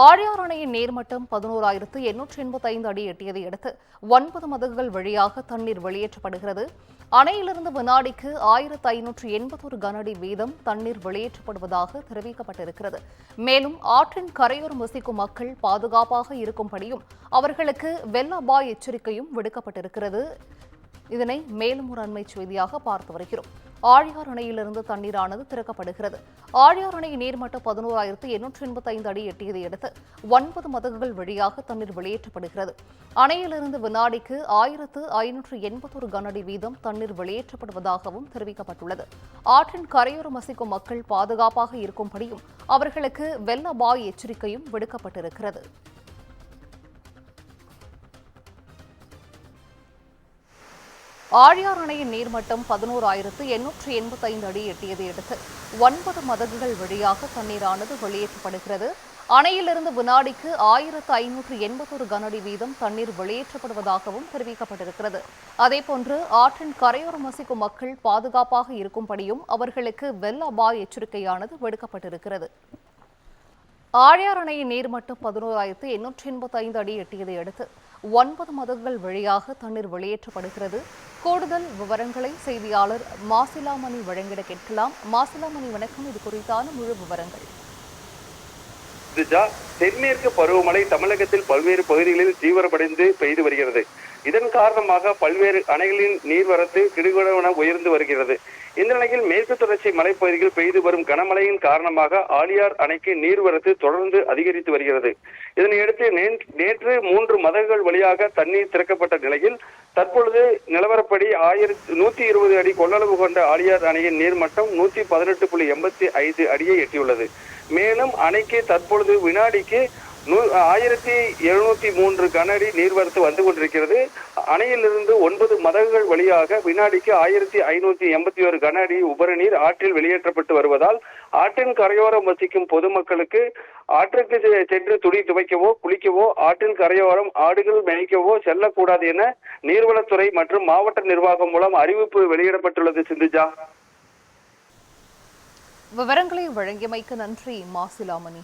ஆழியார் அணையின் நீர்மட்டம் 11,885 அடி எட்டியதை அடுத்து 9 மதகுகள் வழியாக தண்ணீர் வெளியேற்றப்படுகிறது. அணையிலிருந்து வினாடிக்கு 1,581 கனஅடி வீதம் தண்ணீர் வெளியேற்றப்படுவதாக தெரிவிக்கப்பட்டிருக்கிறது. மேலும் ஆற்றின் கரையோரம் வசிக்கும் மக்கள் பாதுகாப்பாக இருக்கும்படியும் அவர்களுக்கு வெள்ள அபாய எச்சரிக்கையும் விடுக்கப்பட்டிருக்கிறது. இதனை மேலும் ஒரு அண்மை செய்தியாக பார்த்து வருகிறோம். ஆழியார் அணையிலிருந்து தண்ணீரானது திறக்கப்படுகிறது. ஆழியார் அணை நீர்மட்டம் 11,885 அடி எட்டியதை அடுத்து 9 மதகுகள் வழியாக தண்ணீர் வெளியேற்றப்படுகிறது. அணையிலிருந்து வினாடிக்கு 1,581 கனஅடி வீதம் தண்ணீர் வெளியேற்றப்படுவதாகவும் தெரிவிக்கப்பட்டுள்ளது. ஆற்றின் கரையோரம் வசிக்கும் மக்கள் பாதுகாப்பாக இருக்கும்படியும் அவர்களுக்கு வெள்ள அபாய எச்சரிக்கையும் விடுக்கப்பட்டிருக்கிறது. ஆழியார் அணையின் நீர்மட்டம் 11,885 அடி எட்டியதை அடுத்து 9 மதகுகள் வழியாக தண்ணீரானது வெளியேற்றப்படுகிறது. அணையிலிருந்து வினாடிக்கு 1,581 கனஅடி வீதம் தண்ணீர் வெளியேற்றப்படுவதாகவும் தெரிவிக்கப்பட்டிருக்கிறது. அதேபோன்று ஆற்றின் கரையோரம் வசிக்கும் மக்கள் பாதுகாப்பாக இருக்கும்படியும் அவர்களுக்கு வெள்ள அபாய எச்சரிக்கையானது விடுக்கப்பட்டிருக்கிறது. ஆழியார் அணையின் நீர்மட்டம் 11,885 அடி எட்டியதை அடுத்து 9 மதகுகள் வழியாக தண்ணீர் வெளியேற்றப்படுகிறது. கூடுதல் விவரங்களை செய்தியாளர் மாசிலாமணி வழங்கிட கேட்கலாம். மாசிலாமணி, வணக்கம். இது குறித்தான முழு விவரங்கள். தென்மேற்கு பருவமழை தமிழகத்தில் பல்வேறு பகுதிகளில் தீவிரமடைந்து பெய்து வருகிறது. இதன் காரணமாக பல்வேறு அணைகளின் நீர்வரத்து கிடுகிடவென உயர்ந்து வருகிறது. இந்த நிலையில் மேற்கு தொடர்ச்சி மலைப்பகுதியில் பெய்து வரும் கனமழையின் காரணமாக ஆழியார் அணைக்கு நீர்வரத்து தொடர்ந்து அதிகரித்து வருகிறது. இதனையடுத்து நேற்று 3 மதகுகள் வழியாக தண்ணீர் திறக்கப்பட்ட நிலையில் தற்பொழுது நிலவரப்படி 120 அடி கொள்ளளவு கொண்ட ஆழியார் அணையின் நீர்மட்டம் 118.85 அடியை எட்டியுள்ளது. மேலும் அணைக்கு தற்பொழுது வினாடிக்கு 1,703 கனஅடி நீர்வரத்து வந்து கொண்டிருக்கிறது. அணையிலிருந்து 9 மதகுகள் வழியாக வினாடிக்கு 1,581 கனஅடி உபரி நீர் ஆற்றில் வெளியேற்றப்பட்டு வருவதால் ஆற்றின் கரையோரம் வசிக்கும் பொதுமக்களுக்கு ஆற்றுக்கு சென்று துணி துவைக்கவோ குளிக்கவோ ஆற்றின் கரையோரம் ஆடுகள் மேய்க்கவோ செல்லக்கூடாது என நீர்வளத்துறை மற்றும் மாவட்ட நிர்வாகம் மூலம் அறிவிப்பு வெளியிடப்பட்டுள்ளது. சிந்துஜா, விவரங்களை வழங்கியமைக்கு நன்றி மாசிலாமணி.